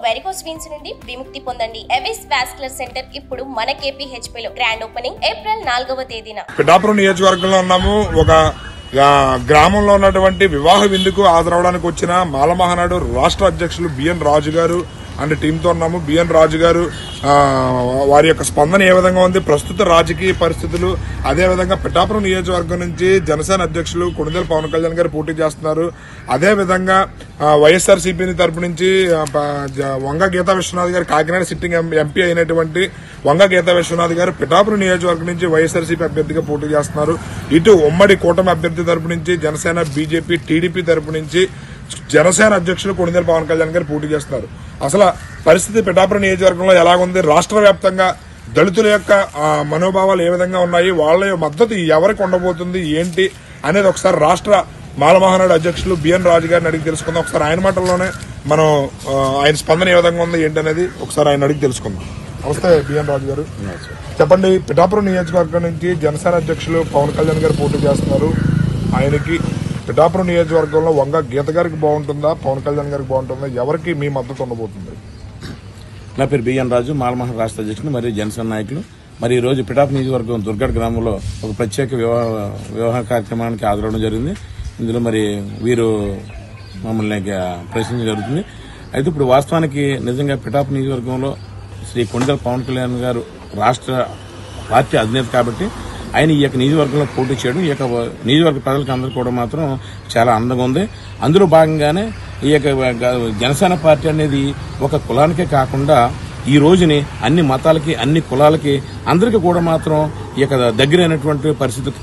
Varicose veins నుండి విముక్తి పొందండి. ఎవిస్ వాస్కులర్ సెంటర్ ఇప్పుడు మన KPHP లో గ్రాండ్ ఓపెనింగ్ ఏప్రిల్ 4వ తేదీన. పిఠాపురం నియోజకవర్గంలో ఉన్నాము. ఒక గ్రామంలో ఉన్నటువంటి వివాహ విందుకు హాజరవడానికి వచ్చిన మాలమహానాడు రాష్ట్ర అధ్యక్షులు బిఎన్ రాజు గారు అండ్ టీంతో ఉన్నాము. బిఎన్ రాజు గారు వారి యొక్క స్పందన ఏ విధంగా ఉంది, ప్రస్తుత రాజకీయ పరిస్థితులు, అదేవిధంగా పిఠాపురం నియోజకవర్గం నుంచి జనసేన అధ్యక్షులు కొణిదెల పవన్ కళ్యాణ్ గారు పోటీ చేస్తున్నారు. అదేవిధంగా వైఎస్ఆర్సీపీ తరపు నుంచి వంగ గీతా విశ్వనాథ్ గారు, కాకినాడ సిట్టింగ్ ఎంపీ అయినటువంటి వంగ గీతా విశ్వనాథ్ గారు పిఠాపురం నియోజకవర్గం నుంచి వైఎస్ఆర్సీపీ అభ్యర్థిగా పోటీ చేస్తున్నారు. ఇటు ఉమ్మడి కూటమి అభ్యర్థి తరపు నుంచి జనసేన, బీజేపీ, టీడీపీ తరపు నుంచి జనసేన అధ్యక్షులు కొణిదెల పవన్ కళ్యాణ్ గారు పోటీ చేస్తున్నారు. అసలు పరిస్థితి పిఠాపురం నియోజకవర్గంలో ఎలాగుంది, రాష్ట్ర వ్యాప్తంగా దళితుల యొక్క మనోభావాలు ఏ విధంగా ఉన్నాయి, వాళ్ళ మద్దతు ఎవరికి ఉండబోతుంది ఏంటి అనేది ఒకసారి రాష్ట్ర మాలమహానాడు అధ్యక్షులు బిఎన్ రాజు గారిని అడిగి తెలుసుకుందాం. ఒకసారి ఆయన మాటల్లోనే మనం ఆయన స్పందన ఏ విధంగా ఉంది ఏంటి అనేది ఒకసారి ఆయన అడిగి తెలుసుకుందాం. నమస్తే బిఎన్ రాజు గారు, చెప్పండి. పిఠాపురం నియోజకవర్గం నుంచి జనసేన అధ్యక్షులు పవన్ కళ్యాణ్ గారు పోటీ చేస్తున్నారు. ఆయనకి పిఠాపురం నియోజకవర్గంలో వంగ గీత గారికి బాగుంటుందా, పవన్ కళ్యాణ్ గారికి బాగుంటుందా, ఎవరికి మీ మద్దతు ఉండబోతుంది? నా పేరు బిఎన్ రాజు, మాలమహానాడు రాష్ట్ర అధ్యక్షులు మరియు జనసేన నాయకులు. మరి ఈ రోజు పిఠాపురం నియోజకవర్గం దుర్గడ్ గ్రామంలో ఒక ప్రత్యేక వివాహ కార్యక్రమానికి హాజరవడం జరిగింది. ఇందులో మరి వీరు మమ్మల్ని ప్రశ్నించడం జరుగుతుంది. అయితే ఇప్పుడు వాస్తవానికి నిజంగా పిఠాపురం నియోజకవర్గంలో శ్రీ కొణిదెల పవన్ కళ్యాణ్ గారు రాష్ట్ర పార్టీ అధినేత కాబట్టి ఆయన ఈ యొక్క నియోజకవర్గంలో పోటీ చేయడం ఈ యొక్క నియోజకవర్గ ప్రజలకు అందరూ కూడా మాత్రం చాలా ఆనందంగా ఉంది. అందులో భాగంగానే ఈ యొక్క జనసేన పార్టీ అనేది ఒక కులానికే కాకుండా ఈ రోజుని అన్ని మతాలకి, అన్ని కులాలకి, అందరికీ కూడా మాత్రం ఈ యొక్క దగ్గరైనటువంటి పరిస్థితులు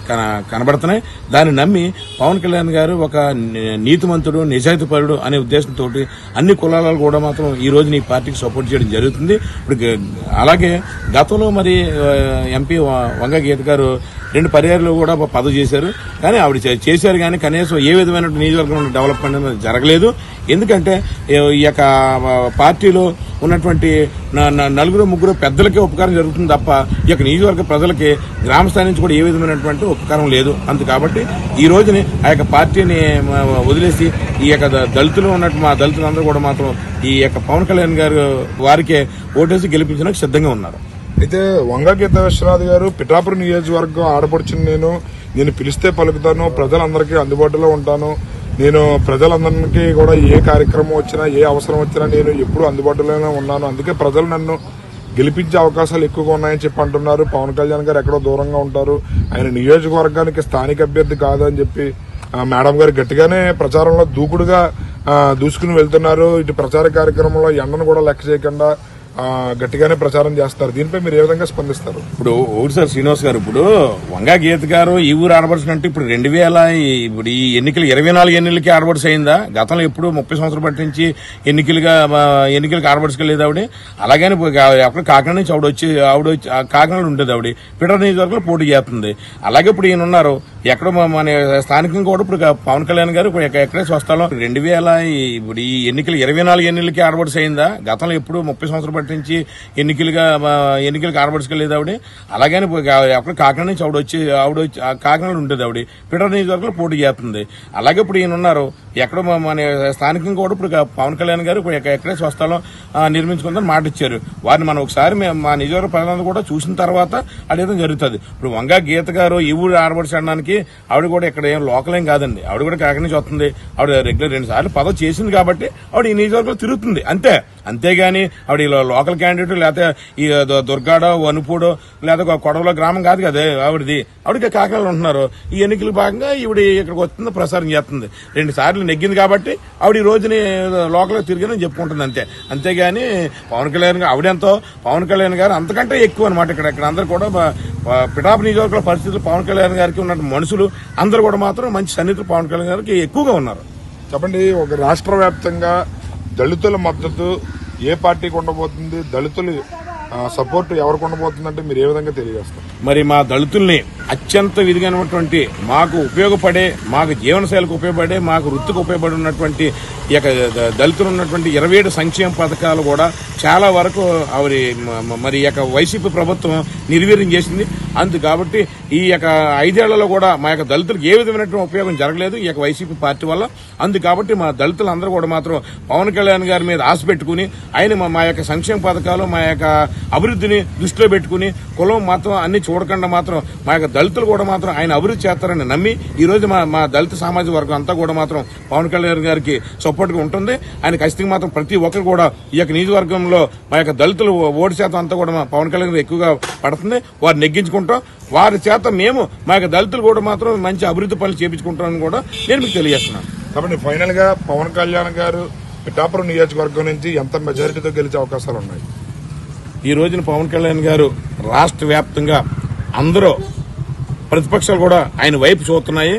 కనబడుతున్నాయి. దాన్ని నమ్మి పవన్ కళ్యాణ్ గారు ఒక నీతిమంతుడు, నిజాయితీపరుడు అనే ఉద్దేశంతో అన్ని కులాలు కూడా మాత్రం ఈ రోజున ఈ పార్టీకి సపోర్ట్ చేయడం జరుగుతుంది. ఇప్పుడు అలాగే గతంలో మరి ఎంపీ వంగ గీత గారు 2 పర్యాయాలు కూడా పదవి చేశారు. కానీ ఆవిడ చేశారు కానీ కనీసం ఏ విధమైన నియోజకవర్గం డెవలప్మెంట్ అనేది జరగలేదు. ఎందుకంటే ఈ యొక్క పార్టీలో ఉన్నటువంటి 4-3 పెద్దలకే ఉపకారం జరుగుతుంది తప్ప ఈ యొక్క నియోజకవర్గ ప్రజలకి గ్రామ స్థాయి నుంచి కూడా ఏ విధమైనటువంటి ఉపకారం లేదు. అందు కాబట్టి ఈ రోజుని ఆ యొక్క పార్టీని వదిలేసి ఈ యొక్క దళితులు ఉన్నట్టు మా దళితులందరూ కూడా మాత్రం ఈ యొక్క పవన్ కళ్యాణ్ గారు వారికే ఓటేసి గెలిపించడానికి సిద్ధంగా ఉన్నారు. అయితే వంగ గీతా విశ్వనాథ్ గారు పిఠాపురం నియోజకవర్గం ఆడపడుచుని నేను పిలిస్తే పలుకుతాను, ప్రజలందరికీ అందుబాటులో ఉంటాను, నేను ప్రజలందరికీ కూడా ఏ కార్యక్రమం వచ్చినా ఏ అవసరం వచ్చినా నేను ఎప్పుడు అందుబాటులోనే ఉన్నాను, అందుకే ప్రజలు నన్ను గెలిపించే అవకాశాలు ఎక్కువగా ఉన్నాయని చెప్పి అంటున్నారు. పవన్ కళ్యాణ్ గారు ఎక్కడో దూరంగా ఉంటారు, ఆయన నియోజకవర్గానికి స్థానిక అభ్యర్థి కాదు అని చెప్పి మేడం గారు గట్టిగానే ప్రచారంలో దూసుకుని వెళ్తున్నారు. ఇటు ప్రచార కార్యక్రమంలో ఎండను కూడా లెక్క చేయకుండా గట్టిగానే ప్రచారం చేస్తారు. దీనిపై మీరు ఏ విధంగా స్పందిస్తారు? ఇప్పుడు ఒకసారి శ్రీనివాస్ గారు, ఇప్పుడు వంగా గీత గారు ఈ ఊరు ఆడబడుచునంటే ఇప్పుడు 2000 ఇప్పుడు ఈ ఎన్నికలు 24 ఎన్నికలకి ఆడబడుచు అయిందా? గతంలో ఎప్పుడు 30 సంవత్సరాల బట్టి నుంచి ఎన్నికలకు ఆడబడుచుకోలేదు ఆవిడ. అలాగని అక్కడ కాకినాడ నుంచి ఆవిడ కాకినాడ ఉండేది. ఆవిడ పిఠాపురం నియోజకవర్గంలో పోటీ చేస్తుంది. అలాగే ఇప్పుడు ఈయన ఉన్నారు ఎక్కడో మన స్థానికంగా కూడా ఇప్పుడు పవన్ కళ్యాణ్ గారు ఎక్కడే స్వస్థలం 2000 ఇప్పుడు ఈ ఎన్నికలు 24 ఎన్నికలకి ఆడబడుచు అయిందా? గతంలో ఎప్పుడు 30 సంవత్సరాల బట్టి నుంచి ఎన్నికలకు ఆడబడుచుకోలేదు ఆవిడ. అలాగని అక్కడ కాకినాడ నుంచి ఆవిడ కాకినాడ ఉండేది. ఆవిడ పిఠాపురం నియోజకవర్గంలో పోటీ చేస్తుంది. అలాగే ఇప్పుడు ఈయన ఉన్నారు ఎక్కడో మన స్థానికంగా కూడా ఇప్పుడు పవన్ కళ్యాణ్ గారు ఎక్కడే స్వస్థలం నిర్మించుకుందని మాట ఇచ్చారు. వారిని మనం ఒకసారి మా నియోజకవర్గ ప్రజలందరూ కూడా చూసిన తర్వాత అదేదో జరుగుతుంది. ఇప్పుడు వంగా గీత గారు ఈ ఊరు ఆడబడుచడానికి ఆవిడ కూడా ఇక్కడ ఏం లోకల్ ఏం కాదండి. ఆవిడ కూడా కాకినాడ నుంచి వస్తుంది. ఆవిడ రెగ్యులర్ 2 సార్లు పదవి చేసింది కాబట్టి ఆవిడ ఈ నియోజకవర్గంలో తిరుగుతుంది అంతేగాని ఆవిడ లోకల్ క్యాండిడేట్ లేకపోతే ఈ దుర్గాడో, వనుపూడో లేదా కొడవలో గ్రామం కాదు కదా ఆవిడకి కాకినాడలో ఉంటున్నారు. ఈ ఎన్నికల భాగంగా ఈవిడ ఇక్కడికి వస్తుంది, ప్రసారం చేస్తుంది. 2 సార్లు నెగ్గింది కాబట్టి ఆవిడ ఈ రోజుని లోకల్ తిరిగినని చెప్పుకుంటుంది అంతేగాని పవన్ కళ్యాణ్ గారు ఆవిడెంతో పవన్ కళ్యాణ్ గారు అంతకంటే ఎక్కువ అనమాట. ఇక్కడ అందరూ కూడా పిఠాపురం నియోజకవర్గ పరిస్థితులు పవన్ కళ్యాణ్ గారికి ఉన్న మనుషులు అందరూ కూడా మాత్రం మంచి సన్నిహితులు పవన్ కళ్యాణ్ గారికి ఎక్కువగా ఉన్నారు. చెప్పండి, ఒక రాష్ట్ర వ్యాప్తంగా దళితుల మద్దతు ఏ పార్టీకి ఉండబోతుంది? దళితులు సపోర్ట్ ఎవరికి ఉండబోతుందంటే మీరు ఏ విధంగా తెలియజేస్తారు? మరి మా దళితుల్ని అత్యంత విధిగానటువంటి మాకు ఉపయోగపడే, మాకు జీవనశైలికి ఉపయోగపడే, మాకు వృత్తికి ఉపయోగపడి ఉన్నటువంటి ఈ యొక్క దళితులు ఉన్నటువంటి 27 సంక్షేమ పథకాలు కూడా చాలా వరకు మరి ఈ యొక్క వైసీపీ ప్రభుత్వం నిర్వీర్యం చేసింది. కాబట్టి ఈ యొక్క 5 ఏళ్లలో కూడా మా యొక్క దళితులకు ఏ విధమైనటువంటి ఉపయోగం జరగలేదు ఈ యొక్క వైసీపీ పార్టీ వల్ల. కాబట్టి మా దళితులందరూ కూడా మాత్రం పవన్ కళ్యాణ్ గారి మీద ఆశ పెట్టుకుని ఆయన మా యొక్క సంక్షేమ పథకాలు, మా యొక్క అభివృద్ధిని దృష్టిలో పెట్టుకుని కులం మతం అన్ని చూడకుండా మాత్రం మా యొక్క దళితులు కూడా మాత్రం ఆయన అభివృద్ధి చేస్తారని నమ్మి ఈ రోజు మా దళిత సామాజిక వర్గం అంతా కూడా మాత్రం పవన్ కళ్యాణ్ గారికి సపోర్ట్ గా ఉంటుంది. ఆయన ఖచ్చితంగా మాత్రం ప్రతి ఒక్కరు కూడా ఈ యొక్క నియోజకవర్గంలో మా యొక్క దళితులు ఓటు శాతం అంతా కూడా మా పవన్ కళ్యాణ్ గారు ఎక్కువగా పడుతుంది. వారు నెగ్గించుకుంటాం. వారి చేత మేము మా యొక్క దళితులు కూడా మాత్రం మంచి అభివృద్ధి పనులు చేయించుకుంటామని కూడా నేను మీకు తెలియజేస్తున్నాను. కాబట్టి ఫైనల్ గా పవన్ కళ్యాణ్ గారు పిఠాపురం నియోజకవర్గం నుంచి ఎంత మెజారిటీతో గెలిచే అవకాశాలు ఉన్నాయి? ఈ రోజున పవన్ కళ్యాణ్ గారు రాష్ట్ర వ్యాప్తంగా అందరూ ప్రతిపక్షాలు కూడా ఆయన వైపు చూస్తున్నాయి.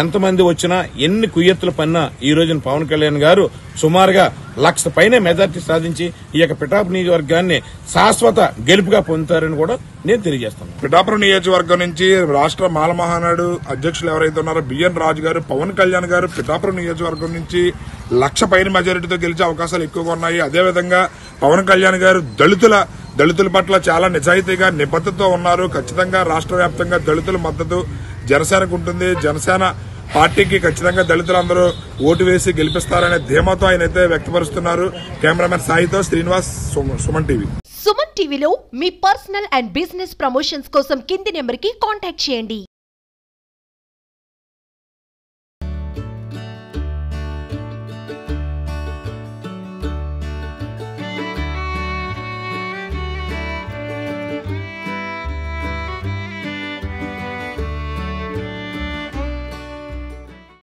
ఎంతమంది వచ్చినా ఎన్ని కుయ్యెత్తులు పన్నా ఈ రోజున పవన్ కళ్యాణ్ గారు సుమారుగా 1,00,000 పైనే మెజార్టీ సాధించి ఈ యొక్క పిఠాపురం నియోజకవర్గాన్ని శాశ్వత గెలుపుగా పొందుతారని కూడా నేను తెలియజేస్తాను. పిఠాపురం నియోజకవర్గం నుంచి రాష్ట్ర మాల మహానాడు అధ్యక్షులు ఎవరైతే ఉన్నారో బిఎన్ రాజు గారు, పవన్ కళ్యాణ్ గారు పిఠాపురం నియోజకవర్గం నుంచి 1,00,000 పైన మెజారిటీతో గెలిచే అవకాశాలు ఎక్కువగా ఉన్నాయి. అదేవిధంగా పవన్ కళ్యాణ్ గారు దళితుల పట్ల చాలా నిజాయితీగా నిబద్ధతతో ఉన్నారు. ఖచ్చితంగా రాష్ట్ర వ్యాప్తంగా దళితుల మద్దతు జనసేనకు ఉంటుంది. జనసేన పార్టీకి ఖచ్చితంగా దళితులందరూ ఓటు వేసి గెలిపిస్తారనే ధీమాతో ఆయన అయితే వ్యక్తపరుస్తున్నారు. కెమెరామెన్ సాయితో శ్రీనివాస్, సుమన్ టీవీ. సుమన్ టీవీలో మీ పర్సనల్ అండ్ బిజినెస్ ప్రమోషన్స్ కోసం కింది నెంబర్కి కాంటాక్ట్ చేయండి.